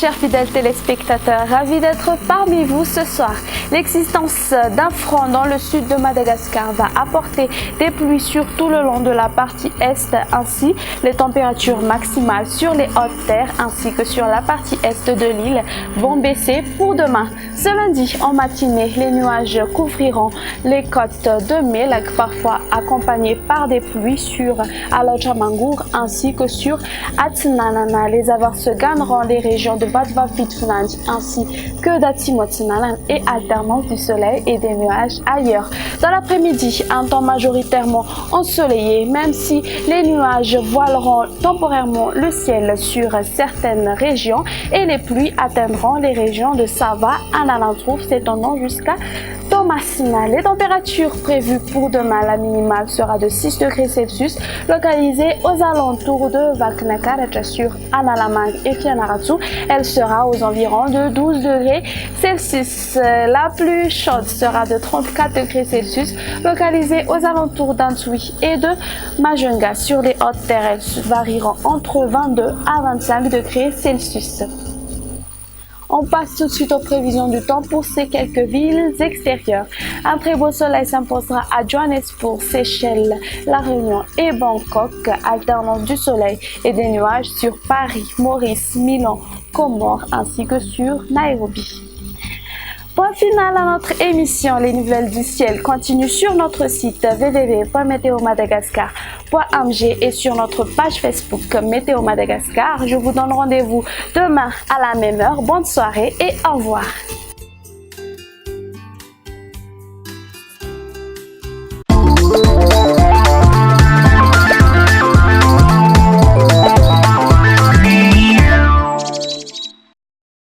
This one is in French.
chers fidèles téléspectateurs, ravis d'être parmi vous ce soir. L'existence d'un front dans le sud de Madagascar va apporter des pluies sur tout le long de la partie est. Ainsi, les températures maximales sur les hautes terres ainsi que sur la partie est de l'île vont baisser pour demain. Ce lundi, en matinée, les nuages couvriront les côtes de Melag, parfois accompagnés par des pluies sur Alajamangour ainsi que sur Atsinanana. Les averses gagneront les régions de Vadvavitfunand ainsi que d'Atimotinanan et alternance du soleil et des nuages ailleurs. Dans l'après-midi, un temps majoritairement ensoleillé, même si les nuages voileront temporairement le ciel sur certaines régions et les pluies atteindront les régions de Sava, Analantrouf, s'étendant jusqu'à Tomasina. Les températures prévues pour demain, la minimale sera de 6 degrés Celsius, localisée aux alentours de Vaknakaracha sur Analamang et Fianaratu. Elle sera aux environs de 12 degrés Celsius. La plus chaude sera de 34 degrés Celsius, localisée aux alentours d'Antui et de Majunga. Sur les hautes terres, elles varieront entre 22 à 25 degrés Celsius. On passe tout de suite aux prévisions du temps pour ces quelques villes extérieures. Un très beau soleil s'imposera à Johannesburg, Seychelles, La Réunion et Bangkok. Alternance du soleil et des nuages sur Paris, Maurice, Milan, Comores ainsi que sur Nairobi. Point final à notre émission. Les nouvelles du ciel continuent sur notre site www.météomadagascar.mg et sur notre page Facebook Météo Madagascar. Je vous donne rendez-vous demain à la même heure. Bonne soirée et au revoir.